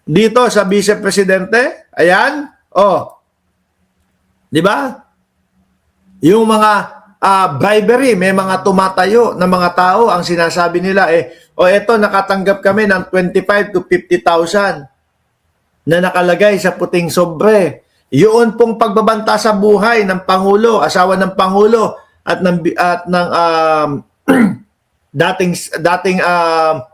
Dito sa Vice Presidente, ayan, di ba? Yung mga bribery, may mga tumatayo na mga tao, ang sinasabi nila eto nakatanggap kami ng 25 to 50,000 na nakalagay sa puting sobre. Yun pong pagbabanta sa buhay ng Pangulo, asawa ng Pangulo at ng dating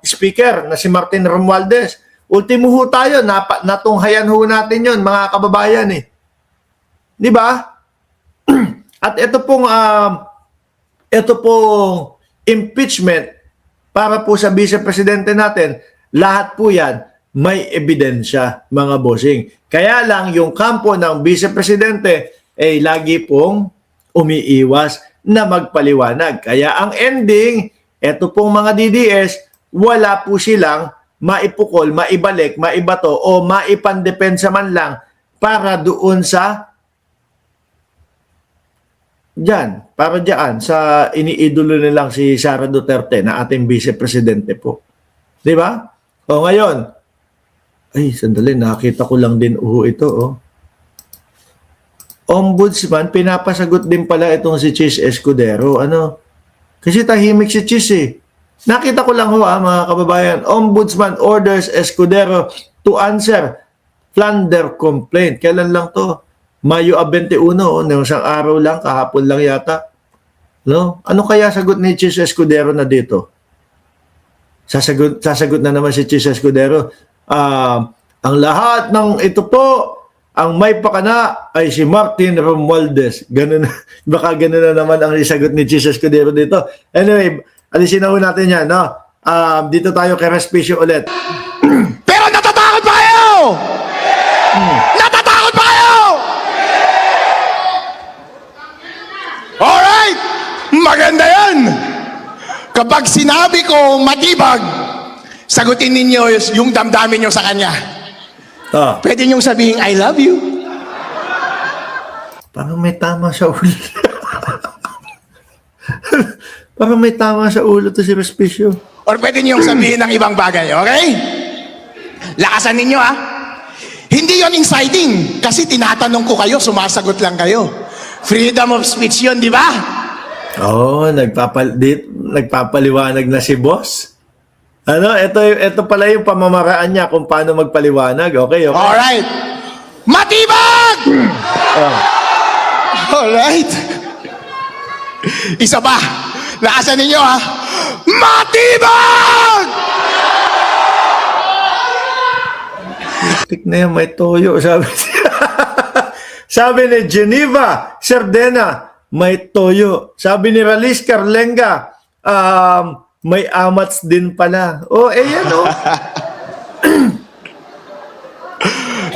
speaker na si Martin Romualdez. Ultimo ho tayo, natunghayan ho natin yun, mga kababayan Di ba? At ito pong impeachment para po sa Vice Presidente natin, lahat po yan may ebidensya, mga bossing. Kaya lang yung kampo ng Vice Presidente lagi pong umiiwas na magpaliwanag. Kaya ang ending, ito pong mga DDS, wala po silang maipukol, maibalik, maibato o maipandepensa man lang para doon sa para diyan sa iniidolo nilang si Sara Duterte na ating Vice Presidente po. Di ba? O ngayon, sandali, nakita ko lang din ito. Ombudsman, pinapasagot din pala itong si Chis Escudero. Kasi tahimik si Chis Nakita ko lang mga kababayan. Ombudsman orders Escudero to answer plunder complaint. Kailan lang to? Mayo 21, isang araw lang, kahapon lang yata. No? Ano kaya sagot ni Chis Escudero na dito? Sasagot na naman si Chis Escudero. Ang lahat ng ito po, ang may pakana ay si Martin Romualdez. Ganun, baka ganun na naman ang isagot ni Chis Escudero dito. Anyway, alisin na natin yan. No? Dito tayo kay Respicio ulit. Pero natatakot pa kayo! Natatakot pa kayo! Alright! Maganda yan! Kapag sinabi ko matibag, sagutin ninyo yung damdamin nyo sa kanya. Pwede nyo sabihin, I love you. Parang may tama sa ulo. Parang may tama sa ulo to si Respicio. Or pwede nyo sabihin ng ibang bagay, okay? Lakasan ninyo Hindi yon inciting. Kasi tinatanong ko kayo, sumasagot lang kayo. Freedom of speech yon, di ba? Nagpapaliwanag na si boss. Ito pala yung pamamaraan niya kung paano magpaliwanag. Okay. Alright. Matibag! Alright. Isa pa. Lakasan ninyo Matibag! Tik na yan, may toyo. Sabi ni Geneva Sardena, may toyo. Sabi ni Ralis Carlenga, may amats din pala. Yan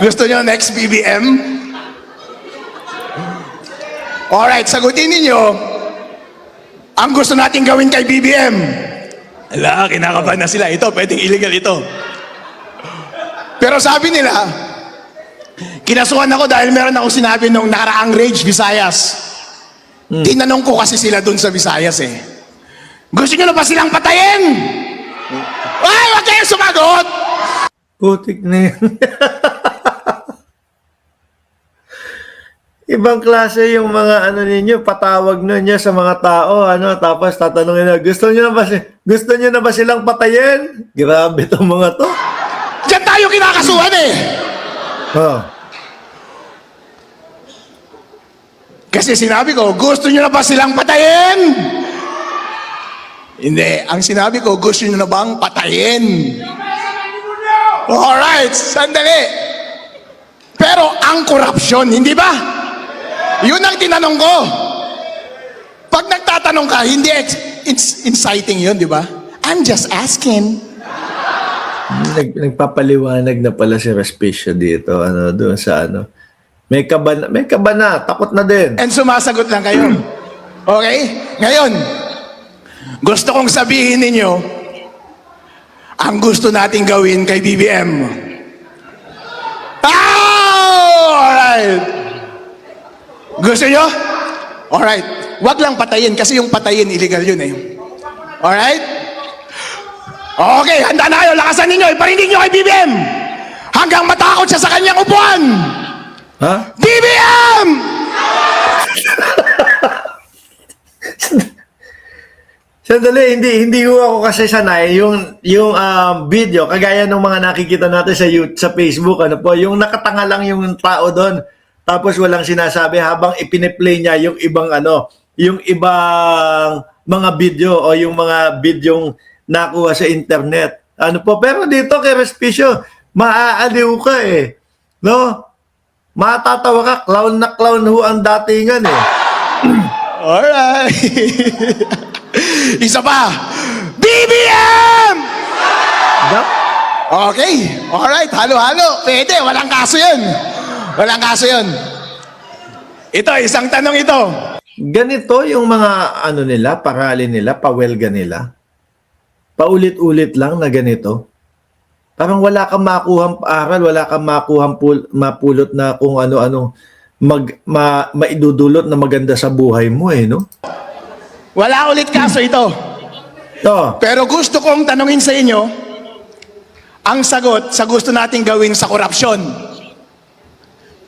Gusto nyo next BBM? Alright, sagutin ninyo ang gusto natin gawin kay BBM. Ala, kinakabahan na sila. Ito, pwedeng illegal ito. Pero sabi nila, kinasuhan ako dahil meron akong sinabi nung nakaraang Rage Visayas. Tinanong ko kasi sila dun sa Visayas Gusto nyo na ba silang patayin? Ay, wag kayong sumagot! Putik na yan. Ibang klase yung mga ninyo, patawag ninyo sa mga tao, tapos tatanungin na, gusto nyo na ba silang patayin? Grabe itong mga to. Diyan tayo kinakasuhan Kasi sinabi ko, gusto nyo na ba silang patayin? Hindi. Ang sinabi ko, gusto nyo na bang patayin? Alright, sandali. Pero ang korupsyon, hindi ba? Yun ang tinanong ko. Pag nagtatanong ka, hindi inciting yun, di ba? I'm just asking. Nagpapaliwanag na pala si Respicio dito, doon sa May kaba na, takot na din. And sumasagot lang kayo. Okay? Ngayon, gusto kong sabihin ninyo, ang gusto nating gawin kay BBM. Alright. Gusto nyo? Alright. Wag lang patayin kasi yung patayin illegal yun Alright? Okay, handa na kayo. Lakasan ninyo. Iparinig nyo kay BBM. hanggang matakot siya sa kanyang upuan. Ha? BBM! Sandali, hindi ko ako kasi sanay yung video kagaya ng mga nakikita natin sa YouTube, sa Facebook, ano po, yung nakatanga lang yung tao doon. Tapos walang sinasabi habang ipine-play niya yung ibang yung ibang mga video o yung mga videong nakuha sa internet. Ano po, pero dito kay Respicio, maaaliw ka eh. No? Matatawa ka, clown na clown ho ang datingan eh. Alright. Isa pa. BBM! Okay. Alright. Halo-halo. Pwede. Walang kaso yun. Walang kaso yun. Ito, isang tanong ito. Ganito yung mga nila, paralin nila, pawelga nila. Paulit-ulit lang na ganito. Parang wala kang makuhang aral, wala kang makuhang mapulot na kung ano-ano maidudulot na maganda sa buhay mo eh, no? Wala ulit kaso ito. To, Pero gusto kong tanungin sa inyo, ang sagot sa gusto nating gawin sa korupsyon.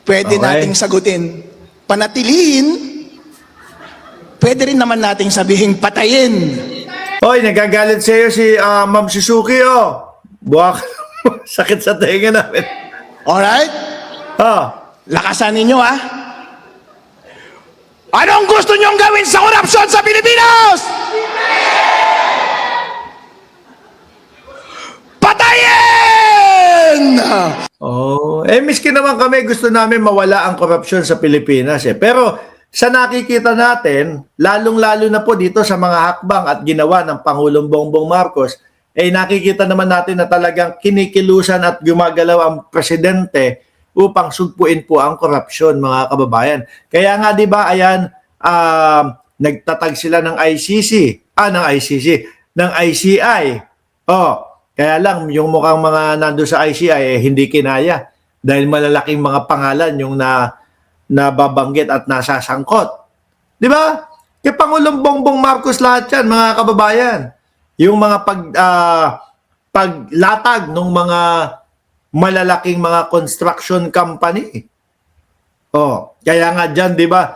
Pwede Okay. nating sagutin, panatilihin, pwede rin naman nating sabihin patayin. Hoy, nagagalit sa iyo si Ma'am Suzuki, oh. Buwak, sakit sa tenga namin. Alright? Oh, Lakasan ninyo, ha? Anong gusto nyong gawin sa korupsyon sa Pilipinas? Patayin! oh. Miski naman kami, gusto namin mawala ang korupsyon sa Pilipinas eh. Pero sa nakikita natin, lalong-lalo na po dito sa mga hakbang at ginawa ng Pangulong Bongbong Marcos, nakikita naman natin na talagang kinikilusan at gumagalaw ang presidente upang sugpuin po ang korupsyon, mga kababayan. Kaya nga 'di ba, ayan, nagtatag sila ng ng ICI. Oh, kaya lang yung mukhang mga nando sa ICI hindi kinaya dahil malalaking mga pangalan yung nababanggit at nasasangkot. 'Di ba? Kay Pangulong Bongbong Marcos lahat 'yan, mga kababayan. Yung mga paglatag ng mga malalaking mga construction company. Oh, kaya nga diyan, 'di ba?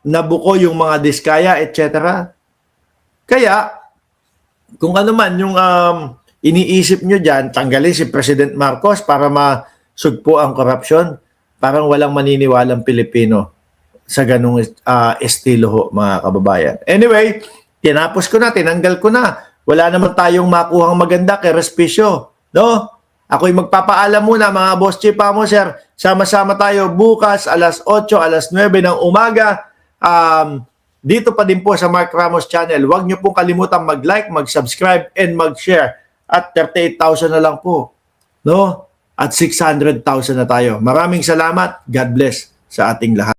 Nabuko yung mga diskaya, etc. Kaya kung ano man yung iniisip nyo diyan, tanggalin si President Marcos para masugpo ang korupsyon, parang walang maniniwalang Pilipino sa ganung estilo ho, mga kababayan. Anyway, tinapos ko na, tinanggal ko na. Wala naman tayong makuhang maganda kay Respicio, no? Ako'y magpapaalam muna, mga boss chief mo, sir. Sama-sama tayo bukas alas 8, alas 9 ng umaga. Dito pa din po sa Mark Ramos Channel. Huwag niyo pong kalimutan mag-like, mag-subscribe, and mag-share. At 38,000 na lang po, no? At 600,000 na tayo. Maraming salamat. God bless sa ating lahat.